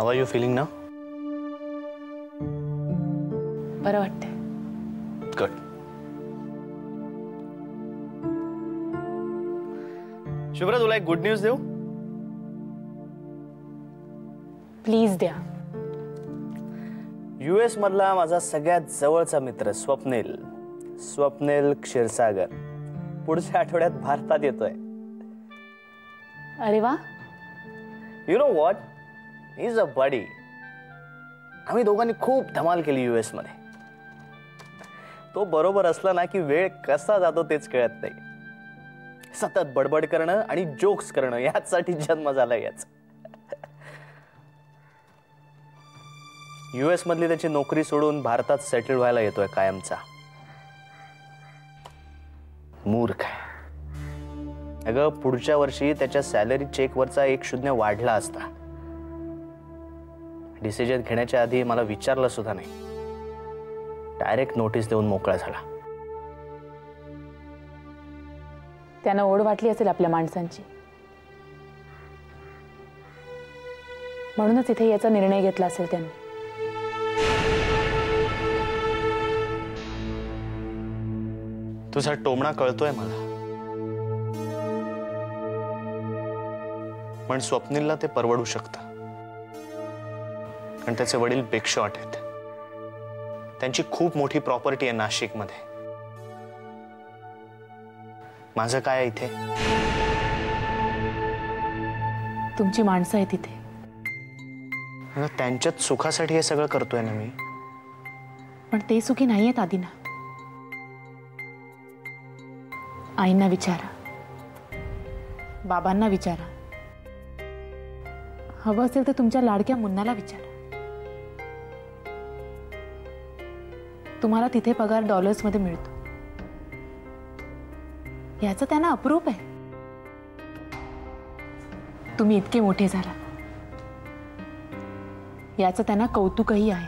How are you feeling now? बरं वाटतंय. Good. Shubhra, तुला एक गुड न्यूज देऊ? प्लीज द्या. US मधला माझा सगळ्यात जवळचा मित्र स्वप्नील क्षीरसागर पुढच्या आठवड्यात भारतात येतोय. अरे वा. You know what, he is a buddy. आम्ही दोघांनी खूप धमाल केली US मध्ये. तो बरोबर असला ना की वेळ कसा जातो तेच कळत नाही. सतत बडबड करणं आणि जोक्स करणं यासाठी जन्म झाला याचा. US मधली त्याची नोकरी सोडून भारतात सेटल व्हायला येतोय कायमचा. मूर्ख आहे. अगं, पुढच्या वर्षी त्याच्या सॅलरी चेकवरचा 1 0 वाढला असता. डिसिजन घेण्याच्या आधी मला विचारलं सुद्धा नाही. डायरेक्ट नोटीस देऊन मोकळा झाला. त्यांना ओढ वाटली असेल आपल्या माणसांची, म्हणूनच इथे याचा निर्णय घेतला असेल त्यांनी. तुझा टोमणा कळतोय मला, पण स्वप्नीलला ते परवडू शकतं, कारण त्याचे वडील बिग शॉट आहेत. त्यांची खूप मोठी प्रॉपर्टी आहे नाशिकमध्ये. माझं काय आहे इथे? तुमची माणसं आहेत इथे. त्यांच्याच सुखासाठी हे सगळं करतोय ना मी. पण ते सुखी नाहीयेत आदिना. आईंना विचारा, बाबांना विचारा, हवं असेल तर तुमच्या लाडक्या मुन्नाला विचारा. तुम्हाला तिथे पगार डॉलर्समध्ये मिळतो, याचं त्यांना अप्रूप आहे. तुम्ही इतके मोठे झाला याचं त्यांना कौतुकही आहे.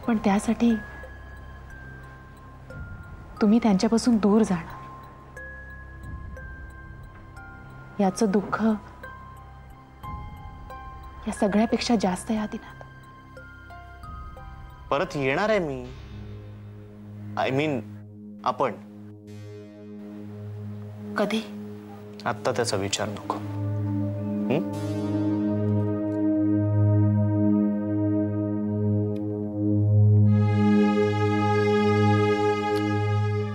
पण त्यासाठी तुम्ही त्यांच्यापासून दूर जाणार, याचं दुःख या सगळ्यापेक्षा जास्त आहे आदिनाथ. परत येणार आहे मी. आय मीन आपण. कधी? आत्ता त्याचा विचार नको.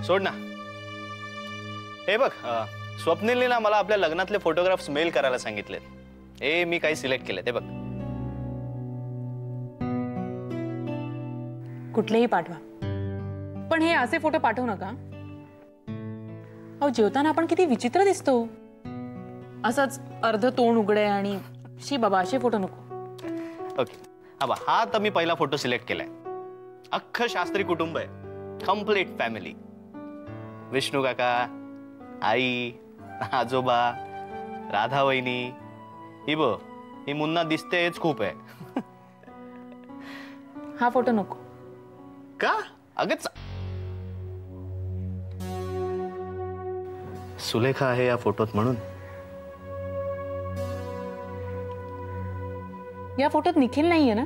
सोड ना. हे बघ, स्वप्नीलने ना मला आपल्या लग्नातले फोटोग्राफ्स मेल करायला सांगितले. मी काही सिलेक्ट केले ते बघ. कुठलेही पाठवा, पण हे असे फोटो पाठवू नका. अहो, जेवताना आपण किती विचित्र दिसतो. असंच अर्ध तोंड उघडे आणि शी बाबा असे फोटो नको. ओके, हा तर मी पहिला फोटो सिलेक्ट केलाय. अख्खं शास्त्री कुटुंब आहे, कंप्लीट फॅमिली. विष्णू काका, आई, आजोबा, राधा वहिनी. ही मुन्ना दिसतेच खूप आहे. हा फोटो नको. का? अगच सुलेखा आहे या फोटोत म्हणून. या फोटोत निखिल नाहीये ना,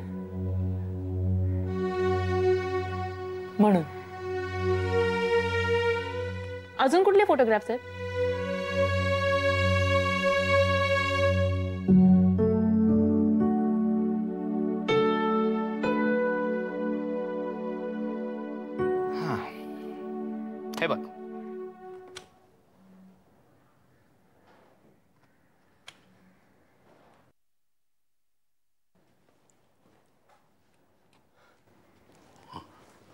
म्हणून. अजून कुठले फोटोग्राफ्स आहेत? हे बघ.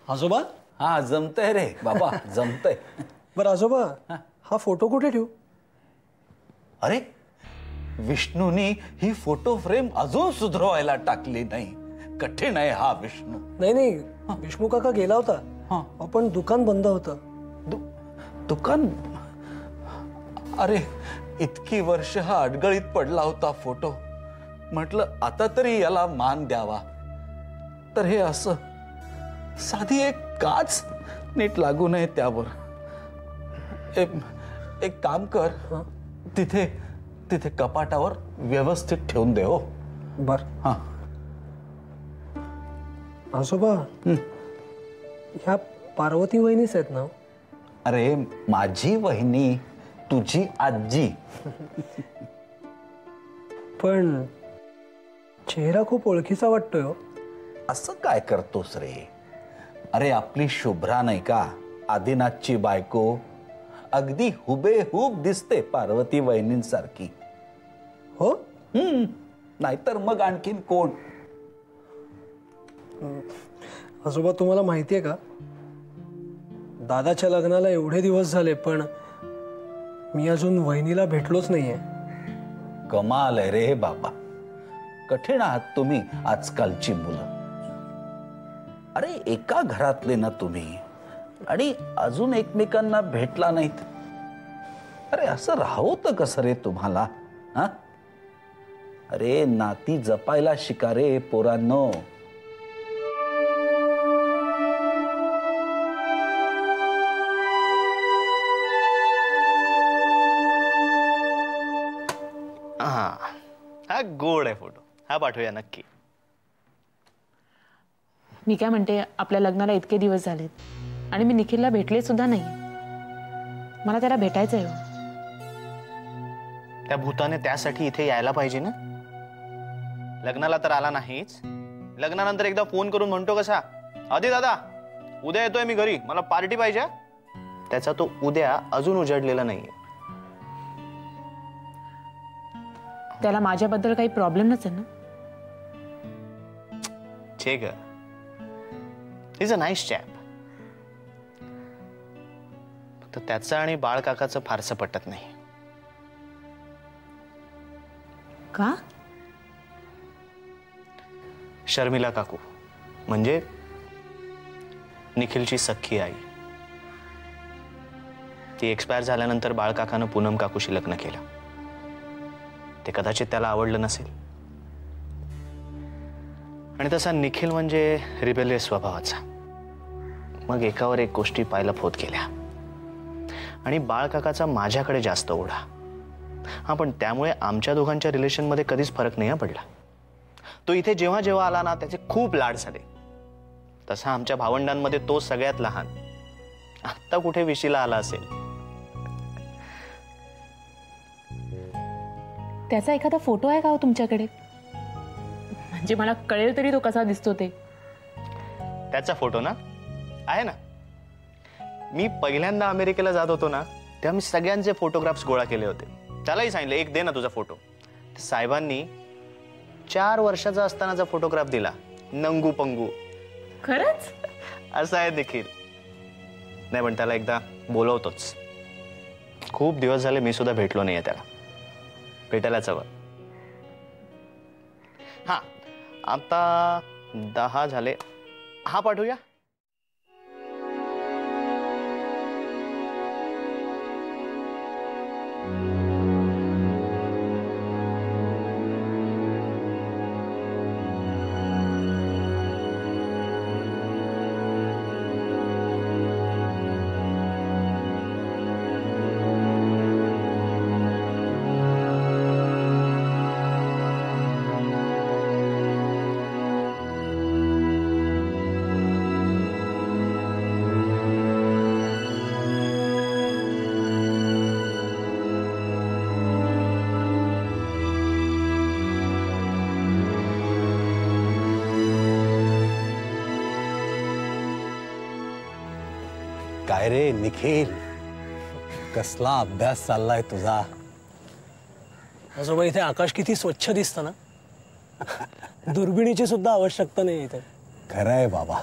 आजोबा. हा, जमतंय रे बाबा, जमतंय. बरं आजोबा, हा फोटो कुठे ठेवू? अरे, विष्णूनी ही फोटो फ्रेम अजून सुधरवायला टाकली नाही. कठीण आहे हा विष्णू. नाही, विष्णू काका गेला होता. आपण दुकान बंद होतं. दुकान? अरे, इतकी वर्ष हा अडगळीत पडला होता फोटो. म्हटलं आता तरी याला मान द्यावा. तर हे असं साधी एक काच नीट लागू नये त्यावर. एक काम कर, तिथे तिथे कपाटावर व्यवस्थित ठेवून दे हो. बर. हा. आजोबा, ह्या पार्वती वहिनीच आहेत ना? अरे माझी वहिनी, तुझी आजी. पण चेहरा खूप ओळखीचा वाटतोय हो. असं काय करतोस रे? अरे आपली शुभ्रा नाही का, आदिनाथची बायको, अगदी हुबेहूब दिसते पार्वती वहिनींसारखी. हो? नाहीतर मग आणखीन कोण? आजोबा, तुम्हाला माहितीये का, दादाच्या लग्नाला एवढे दिवस झाले पण मी अजून वहिनीला भेटलोच नाहीये. कमाल आहे रे बाबा. कठीण आहात तुम्ही आजकालची मुलं. अरे एका घरातले ना तुम्ही, आणि अजून एकमेकांना भेटला नाहीत. अरे असं राहवतं कसं रे तुम्हाला? हा? अरे नाती जपायला शिका रे पोरांनो. हा गोड आहे फोटो, हा पाठवूया नक्की. मी काय म्हणते, आपल्या लग्नाला इतके दिवस झालेत आणि मी निखिलला भेटले सुद्धा नाही. मला त्याला भेटायचंय हो. त्या भूताने त्यासाठी इथे यायला पाहिजे ना. लग्नाला तर आला नाहीच, लग्नानंतर एकदा फोन करून म्हणतो कसा, आधी दादा उद्या येतोय मी घरी, मला पार्टी पाहिजे. त्याचा तो उद्या अजून उजाडलेला नाहीये. त्याला माझ्याबद्दल काही प्रॉब्लेम नसेल ना? छे ग, इज अ नाईस चॅप. फक्त त्याचं आणि बाळ काकाचं फारसं पटत नाही. का? शर्मिला काकू म्हणजे निखिलची सख्खी आई, ती एक्सपायर झाल्यानंतर बाळ काकानं पूनम काकूशी लग्न केलं. ते कदाचित त्याला आवडलं नसेल. आणि तसा निखिल म्हणजे रिबेलियस स्वभावाचा. मग एकावर एक गोष्टी पायला फोत केल्या आणि बाळ काकाचा माझ्याकडे जास्त ओढा. हा, पण त्यामुळे आमच्या दोघांच्या रिलेशनमध्ये कधीच फरक नाही पडला. तो इथे जेव्हा जेव्हा आला ना, त्याचे खूप लाड झाले. तसा आमच्या भावंडांमध्ये तो सगळ्यात लहान. आता कुठे विशीला आला असेल. त्याचा एखादा फोटो आहे का हो तुमच्याकडे? म्हणजे मला कळेल तरी तो कसा दिसतो ते. त्याचा फोटो ना आहे ना. मी पहिल्यांदा अमेरिकेला जात होतो ना, तेव्हा मी सगळ्यांचे फोटोग्राफ्स गोळा केले होते. त्यालाही सांगितलं, एक दे ना तुझा फोटो. साहेबांनी 4 वर्षाचा असतानाचा फोटोग्राफ दिला, नंगू पंगू. खरंच? असं आहे देखील. नाही पण त्याला एकदा बोलवतोच. खूप दिवस झाले मी सुद्धा भेटलो नाहीये त्याला. भेटायलाच हवं. हा, आता 10 झाले. हा पाठवूया. काय रे निखिल, कसला अभ्यास चाललाय तुझा? आजोबा, इथे आकाश किती स्वच्छ दिसतं ना. दुर्बिणीची सुद्धा आवश्यकता नाही इथे. खरंय बाबा.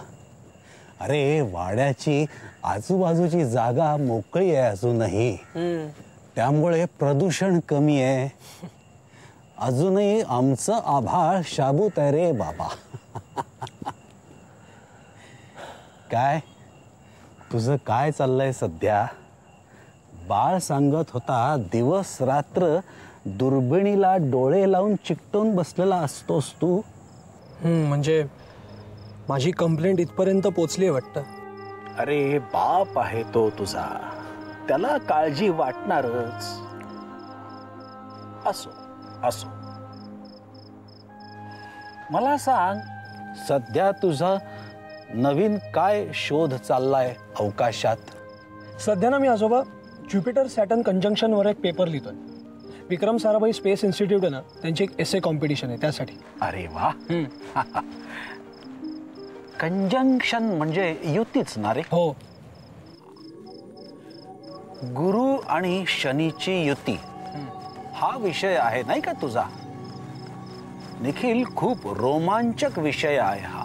अरे वाड्याची आजूबाजूची जागा मोकळी आहे अजूनही, त्यामुळे प्रदूषण कमी आहे. अजूनही आमचं आभाळ शाबूत आहे रे बाबा. काय तुझं काय चाललंय सध्या? बाळ सांगत होता दिवस रात्र दुर्बिणीला डोळे लावून चिकटून बसलेला असतोस तू. म्हणजे माझी कंप्लेंट इथपर्यंत पोचली वाटतं. अरे बाप आहे तो तुझा, त्याला काळजी वाटणारच. असो असो. मला सांग, सध्या तुझा नवीन काय शोध चाललाय अवकाशात? सध्या ना मी आजोबा ज्युपिटर सॅटर्न कंजंक्शनवर एक पेपर लिहितोय. विक्रम साराभाई स्पेस इन्स्टिट्यूट आहे ना, त्यांची एक एसे कॉम्पिटिशन आहे त्यासाठी. अरे वा. कंजंक्शन म्हणजे युतीच ना रे? हो. गुरु आणि शनीची युती हा विषय आहे नाही का तुझा? निखिल, खूप रोमांचक विषय आहे हा.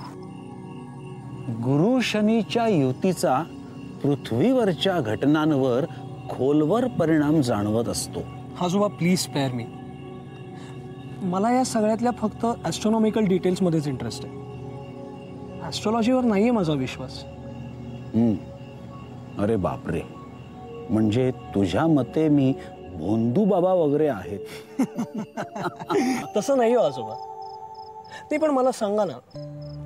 गुरु शनीच्या युतीचा पृथ्वीवरच्या घटनांवर खोलवर परिणाम जाणवत असतो. आजोबा प्लीज स्पेअर मी. मला या सगळ्यातल्या फक्त ॲस्ट्रॉनॉमिकल डिटेल्समध्येच इंटरेस्ट आहे. ॲस्ट्रॉलॉजीवर नाही आहे माझा विश्वास. अरे बापरे, म्हणजे तुझ्या मते मी भोंदू बाबा वगैरे आहेत? तसं नाही हो आजोबा. ते पण मला सांगा ना,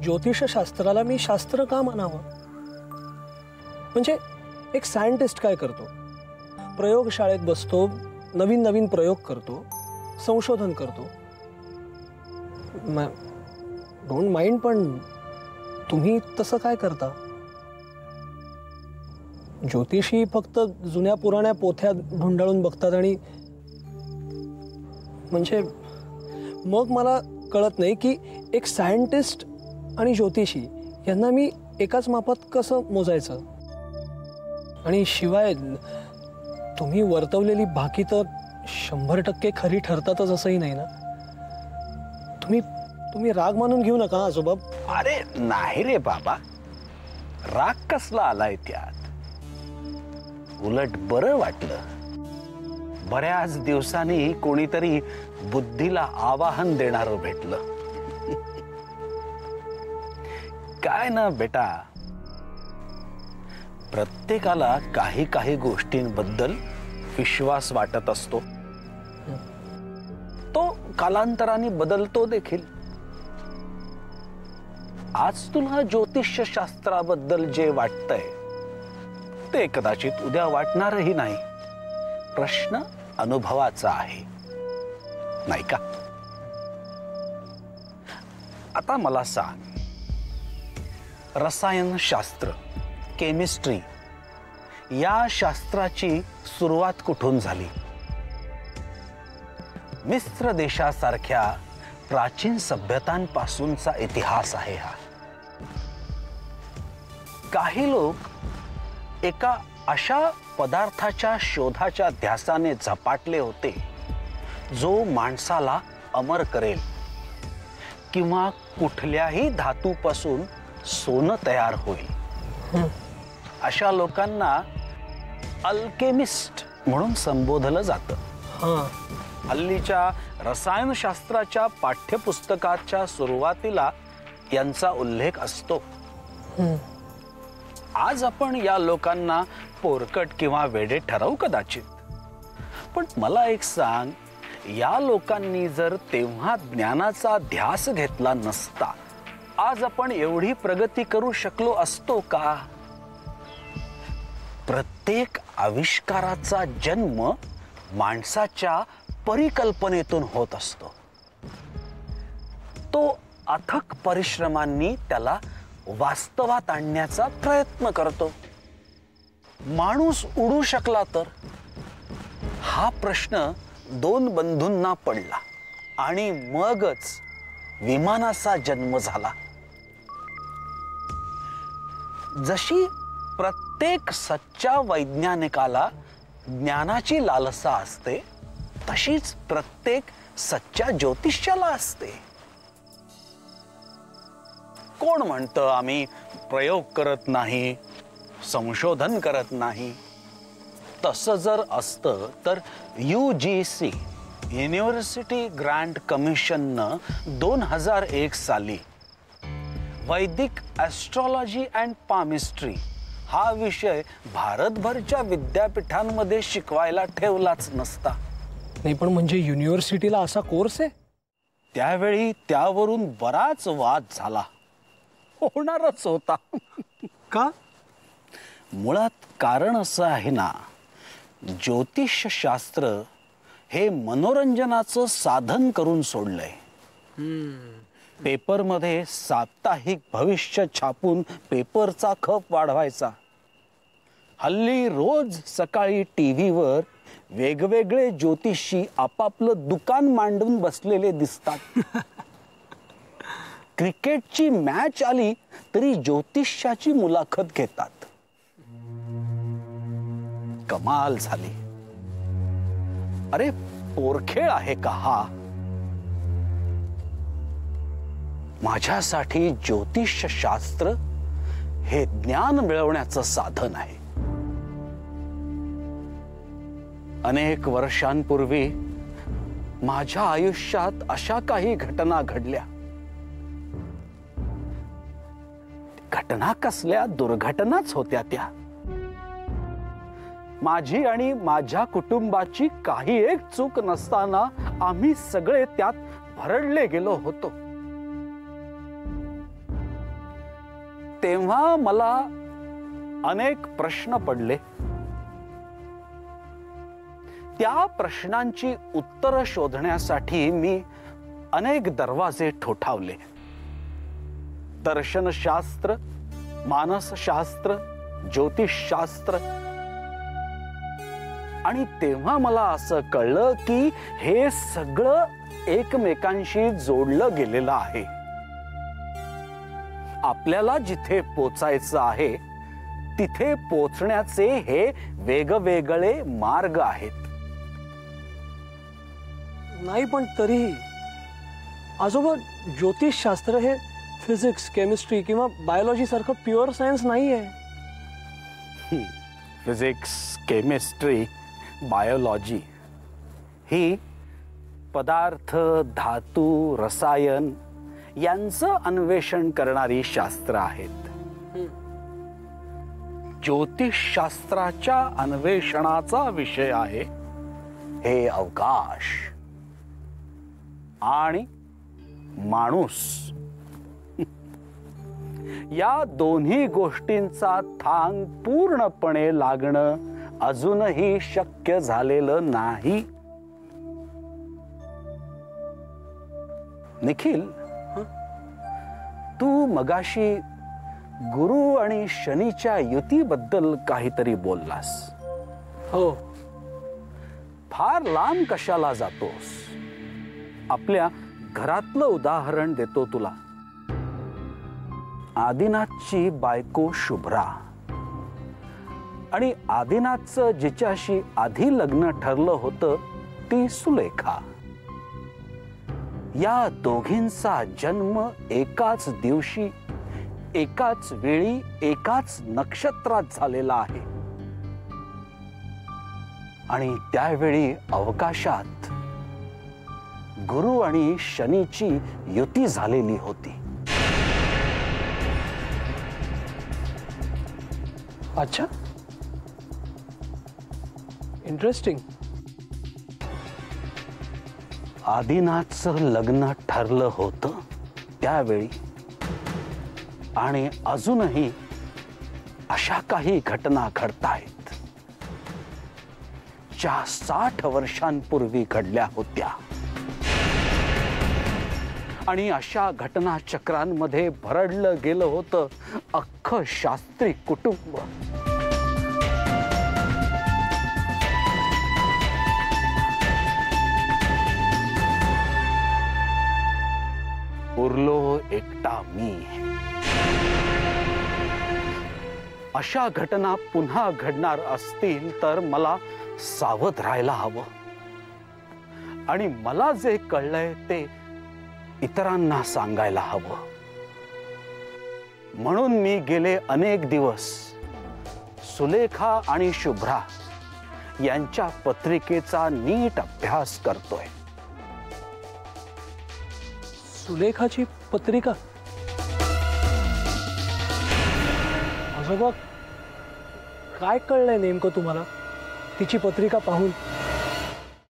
ज्योतिषशास्त्राला मी शास्त्र का मानावं? म्हणजे एक सायंटिस्ट काय करतो? प्रयोगशाळेत बसतो, नवीन नवीन प्रयोग करतो, संशोधन करतो. डोंट माइंड, पण तुम्ही तसं काय करता? ज्योतिषी फक्त जुन्या पुराण्या पोथ्या ढुंडाळून बघतात आणि म्हणजे मग मला कळत नाही की एक सायंटिस्ट आणि ज्योतिषी यांना मी एकाच मापात कसं मोजायचं. आणि शिवाय तुम्ही वर्तवलेली बाकी तर 100% खरी ठरतातच असंही नाही ना. तुम्ही राग मानून घेऊ नका आजोबा. अरे नाही रे बाबा, राग कसला आलाय त्यात? उलट बरं वाटलं. बऱ्याच दिवसांनी कोणीतरी बुद्धीला आवाहन देणारं भेटलं. काय ना बेटा, प्रत्येकाला काही काही गोष्टींबद्दल विश्वास वाटत असतो. तो कालांतराने बदलतो देखील. आज तुला ज्योतिष्य शास्त्राबद्दल जे वाटतंय ते कदाचित उद्या वाटणारही नाही. प्रश्न अनुभवाचा आहे, नाही का? आता मला सांग, रसायनशास्त्र, केमिस्ट्री या शास्त्राची सुरुवात कुठून झाली? मिस्र देशासारख्या प्राचीन सभ्यतांपासूनचा इतिहास आहे हा. काही लोक एका अशा पदार्थाच्या शोधाच्या ध्यासाने झपाटले होते जो माणसाला अमर करेल किंवा कुठल्याही धातूपासून सोनं तयार होईल. अशा लोकांना अल्केमिस्ट म्हणून संबोधलं जातं. हल्लीच्या रसायनशास्त्राच्या पाठ्यपुस्तकाच्या सुरुवातीला यांचा उल्लेख असतो. आज आपण या लोकांना पोरकट किंवा वेडे ठरवू कदाचित, पण मला एक सांग, या लोकांनी जर तेव्हा ज्ञानाचा ध्यास घेतला नसता, आज आपण एवढी प्रगती करू शकलो असतो का? प्रत्येक आविष्काराचा जन्म माणसाच्या परिकल्पनेतून होत असतो. तो अथक परिश्रमांनी त्याला वास्तवात आणण्याचा प्रयत्न करतो. माणूस उडू शकला तर? हा प्रश्न दोन बंधूंना पडला आणि मगच विमानाचा जन्म झाला. जशी प्रत्येक सच्च्या वैज्ञानिकाला ज्ञानाची लालसा असते, तशीच प्रत्येक सच्च्या ज्योतिष्याला असते. कोण म्हणतं आम्ही प्रयोग करत नाही, संशोधन करत नाही? तसं जर असतं तर UGC युनिव्हर्सिटी ग्रँट कमिशननं 2001 साली वैदिक ॲस्ट्रॉलॉजी अँड पामिस्ट्री हा विषय भारतभरच्या विद्यापीठांमध्ये शिकवायला ठेवलाच नसता. नाही, पण म्हणजे युनिव्हर्सिटीला असा कोर्स आहे? त्यावेळी त्यावरून बराच वाद झाला. होणारच होता. का? मुळात कारण असं आहे ना, ज्योतिषशास्त्र हे मनोरंजनाचं साधन करून सोडलंय. पेपरमध्ये साप्ताहिक भविष्य छापून पेपरचा खप वाढवायचा. हल्ली रोज सकाळी टीव्हीवर वेगवेगळे ज्योतिषी आपापलं दुकान मांडून बसलेले दिसतात. क्रिकेटची मॅच आली तरी ज्योतिष्याची मुलाखत घेतात. कमाल झाली. अरे पोरखेळ आहे का हा? माझ्यासाठी ज्योतिषशास्त्र हे ज्ञान मिळवण्याचं साधन आहे. अनेक वर्षांपूर्वी माझ्या आयुष्यात अशा काही घटना घडल्या. घटना कसल्या, दुर्घटनाच होत्या त्या. माझी आणि माझ्या कुटुंबाची काही एक चूक नसताना आम्ही सगळे त्यात भरडले गेलो होतो. तेव्हा मला अनेक प्रश्न पडले. त्या प्रश्नांची उत्तरं शोधण्यासाठी मी अनेक दरवाजे ठोठावले. दर्शनशास्त्र, मानसशास्त्र, ज्योतिषशास्त्र. आणि तेव्हा मला असं कळलं की हे सगळं एकमेकांशी जोडलं गेलेलं आहे. आपल्याला जिथे पोचायचं आहे तिथे पोचण्याचे हे वेगवेगळे मार्ग आहेत. नाही, पण तरीही आजोबा, ज्योतिषशास्त्र हे फिजिक्स, केमिस्ट्री किंवा बायोलॉजी सारखं प्युअर सायन्स नाही आहे. फिजिक्स, केमिस्ट्री, बायोलॉजी ही पदार्थ, धातू, रसायन यांचं अन्वेषण करणारी शास्त्र आहेत. ज्योतिषशास्त्राच्या अन्वेषणाचा विषय आहे हे अवकाश आणि माणूस. या दोन्ही गोष्टींचा थांग पूर्णपणे लागणं अजूनही शक्य झालेलं नाही. निखिल, तू मगाशी गुरु आणि शनीच्या युतीबद्दल काहीतरी बोललास. हो. फार लांब कशाला जातोस? आपल्या घरातलं उदाहरण देतो तुला. आदिनाथची बायको शुभ्रा आणि आदिनाथचं जिच्याशी आधी लग्न ठरलं होतं ती सुलेखा. या दोघींचा जन्म एकाच दिवशी, एकाच वेळी, एकाच नक्षत्रात झालेला आहे. आणि त्यावेळी अवकाशात गुरु आणि शनीची युती झालेली होती. अच्छा, इंटरेस्टिंग. आदिनाथचं लग्न ठरलं होतं त्यावेळी. आणि अजूनही अशा काही घटना घडतायत ज्या 60 वर्षांपूर्वी घडल्या होत्या. आणि अशा घटना चक्रांमध्ये भरडलं गेलं होतं अख्खं शास्त्री कुटुंब. उरलो एकटा मी. अशा घटना पुन्हा घडणार असतील तर मला सावध राहायला हवं. आणि मला जे कळलंय ते इतरांना सांगायला हवं. म्हणून मी गेले अनेक दिवस सुलेखा आणि शुभ्रा यांच्या पत्रिकेचा नीट अभ्यास करतोय. सुलेखाची पत्रिका? आजोबा, काय कळलंय नेमकं तुम्हाला तिची पत्रिका पाहून?